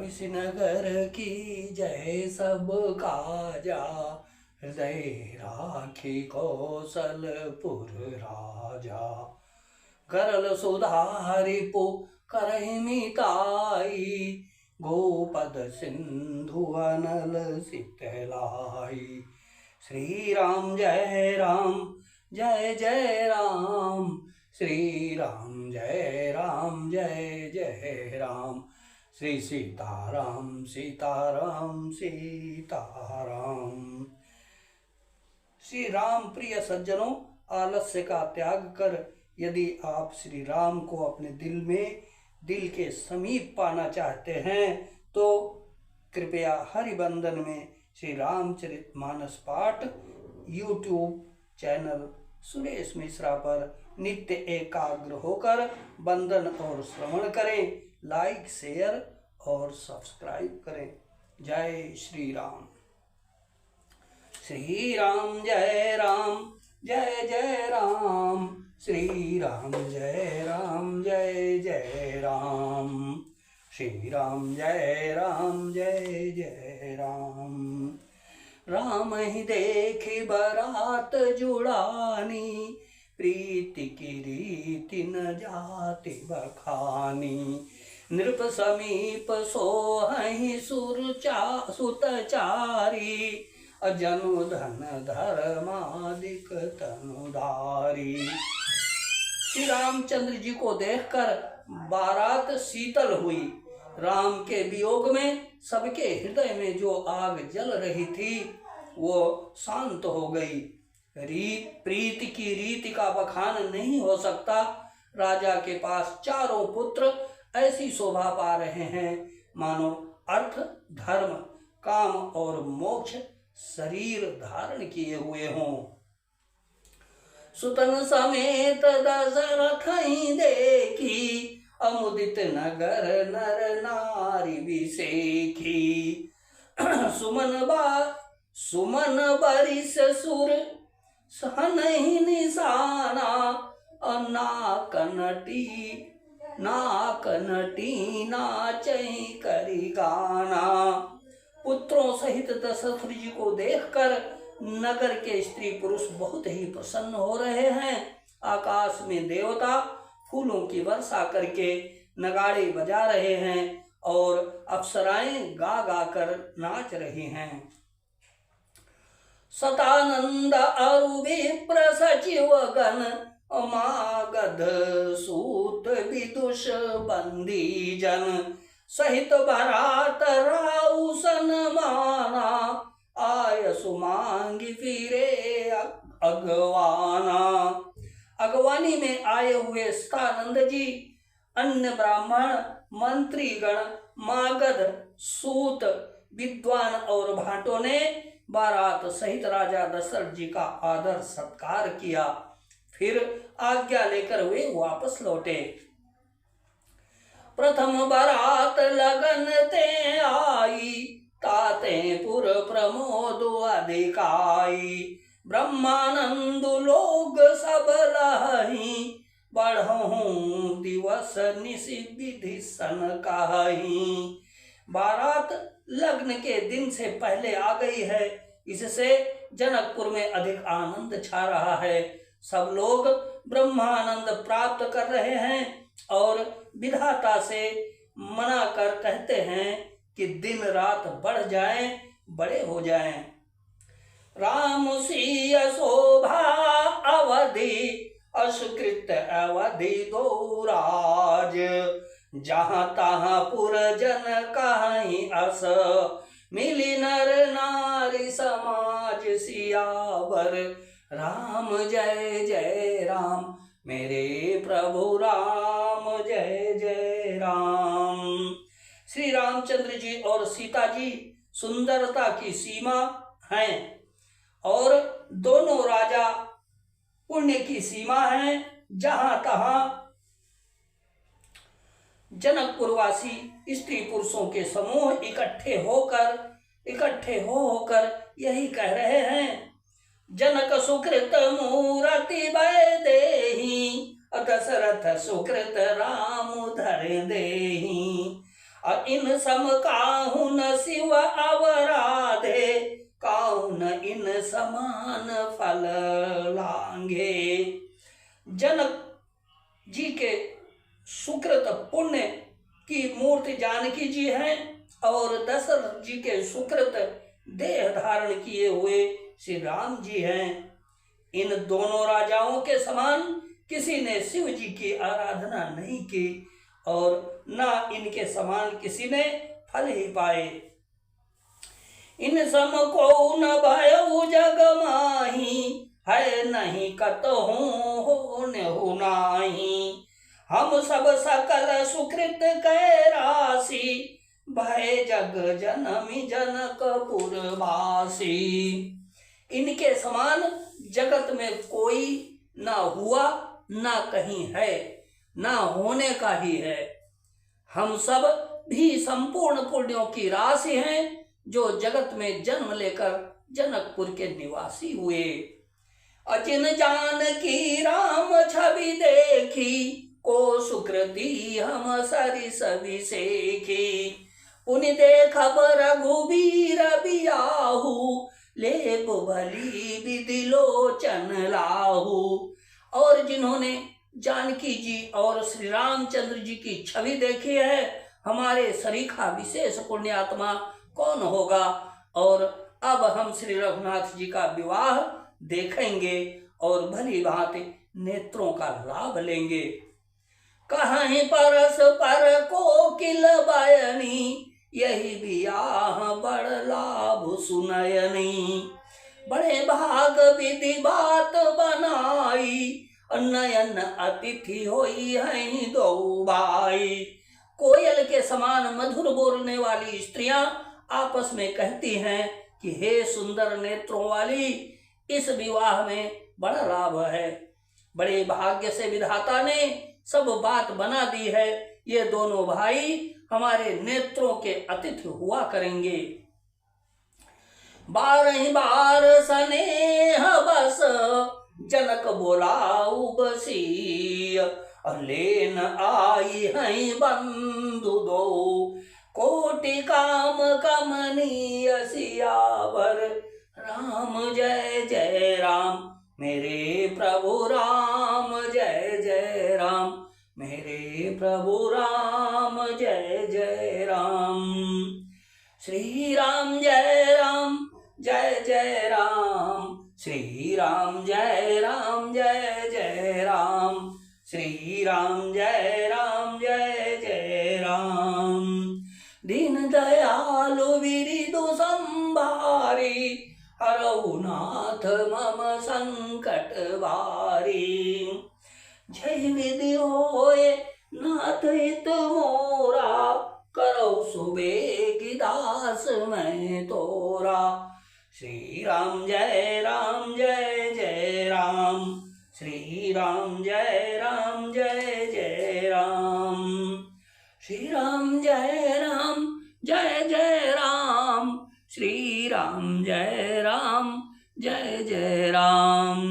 विश्वनगर की जय सब काजा, हृदय राखी कौशलपुर राजा। करल सुधारिपु करहि मिताई, गोपद सिंधु अनल शीतलाई। श्री राम जय राम जय जय राम, श्री राम जय राम जय जय राम। श्री सीताराम सीताराम सीताराम। श्री राम प्रिय सज्जनों, आलस्य का त्याग कर यदि आप श्री राम को अपने दिल के समीप पाना चाहते हैं तो कृपया हरिबंधन में श्री रामचरितमानस पाठ YouTube चैनल सुरेश मिश्रा पर नित्य एकाग्र होकर बंदन और श्रवण करें। लाइक शेयर और सब्सक्राइब करें। जय श्री राम। श्री राम जय राम जय जय राम, श्री राम जय राम जय जय राम, श्री राम जय राम जय जय राम। राम ही देखी बरात जुड़ानी, प्रीति की रीति न जाति बखानी। नृप समीप सोहहि सुतचारी, जनु धन धर्मादिक तनुधारी। श्री रामचंद्र जी को देखकर बारात शीतल हुई। राम के वियोग में सबके हृदय में जो आग जल रही थी वो शांत हो गई। प्रीति की रीति का बखान नहीं हो सकता। राजा के पास चारों पुत्र ऐसी शोभा पा रहे हैं मानो अर्थ धर्म काम और मोक्ष शरीर धारण किए हुए हों। सुतन समेत दशरथ देखी, अमुदित नगर नर नारी विसेखी। सुमन बरिस सुर सहनहि निशाना, नाक नटी नाचई करी गाना। पुत्रों सहित दशरथ जी को देखकर नगर के स्त्री पुरुष बहुत ही प्रसन्न हो रहे हैं। आकाश में देवता फूलों की वर्षा करके नगाड़े बजा रहे हैं और अप्सराएं गा गा कर नाच रही हैं। सतानंद अरु विप्र सचिव गण, मागध सूत विदुष बंदी जन। सहित भरात राउसन माना, आय सुमांगी फिरे अगवाना। अगवानी में आए हुए सतानंद जी, अन्य ब्राह्मण मंत्रीगण, मागध सूत विद्वान और भाटों ने बारात सहित राजा दशरथ जी का आदर सत्कार किया। फिर आज्ञा लेकर वे वापस लौटे। प्रथम बारात लगन ते आई, ताते पुर प्रमोद अधिकाई। ब्रह्मानंद लोग सब लहही, बढ़हूं दिवस निशि विधि सन कही। बारात लग्न के दिन से पहले आ गई है, इससे जनकपुर में अधिक आनंद छा रहा है। सब लोग ब्रह्मानंद प्राप्त कर रहे हैं और विधाता से मना कर कहते हैं कि दिन रात बढ़ जाएं, बड़े हो जाएं। राम सिय शोभा अवधि, असुकृत अवधि दो राज। जहाँ तहाँ पुरजन कहीं अस, मिली नर नारी समाज सियावर। राम जय जय राम, मेरे प्रभु राम जय जय राम। श्री रामचंद्र जी और सीता जी सुंदरता की सीमा हैं और दोनों राजा पुण्य की सीमा हैं। जहां तहां जनकपुरवासी स्त्री पुरुषों के समूह इकट्ठे होकर यही कह रहे हैं, जनक सुकृत मूरति भय देहि, दशरथ सुकृत राम धर देहि। इन सम काहू न शिव अवराधे, काहू न इन समान फल लांघे। जनक जी के सुकृत पुण्य की मूर्ति जानकी जी हैं और दशरथ जी के सुकृत देह धारण किए हुए श्री राम जी हैं। इन दोनों राजाओं के समान किसी ने शिव जी की आराधना नहीं की और न इनके समान किसी ने फल ही पाए। इन सम को न भयउ जग माही, है नहीं कतहु होने हो नाही। हम सब सकल सुकृत कै राशि, भय जग जनमी जनकपुर वासी। इनके समान जगत में कोई ना हुआ ना कहीं है, ना होने का ही है। हम सब भी संपूर्ण पुण्यों की राशि हैं जो जगत में जन्म लेकर जनकपुर के निवासी हुए। अचिन जान की राम छवि देखी, को सुकृति हम सरि सभी सेखी। पुनि देखब रघुबीर बियाहू, लेप भली विधि लोचन लाहू। और जिन्होंने जानकी जी और श्री रामचंद्र जी की छवि देखी है, हमारे सरीखा विशेष पुण्यात्मा कौन होगा। और अब हम श्री रघुनाथ जी का विवाह देखेंगे और भली भांति नेत्रों का लाभ लेंगे। कहीं परस पर कोकिल बयनी, यही बियाह बड़ लाभ सुनयनी। बड़े भाग विधि बात बनाई, नयन अतिथि होई है दो भाई। कोयल के समान मधुर बोलने वाली स्त्रियां आपस में कहती हैं कि हे सुंदर नेत्रों वाली, इस विवाह में बड़ा लाभ है। बड़े भाग्य से विधाता ने सब बात बना दी है। ये दोनों भाई हमारे नेत्रों के अतिथि हुआ करेंगे। 12 बार स्नेह बस, जनक बोलाऊ बसी। लेन आई है बंधु दो, कोटि काम कमनीय सियावर। राम जय जय राम मेरे प्रभु राम, जय जय राम मेरे प्रभु राम, जय जय राम। श्री राम जय राम जय जय राम, श्री राम जय राम जय जय राम, श्री राम जय राम जय जय राम। दीन दयालु विरिदु संभारी, हरहु नाथ मम संकट वारी। जय विधि होए नाथ हित मोरा, करौ सुबेगी दास मैं तोरा। श्री राम जय राम जय जय राम, श्री राम जय राम जय जय राम, श्री राम जय राम जय जय राम, श्री राम जय राम जय जय राम।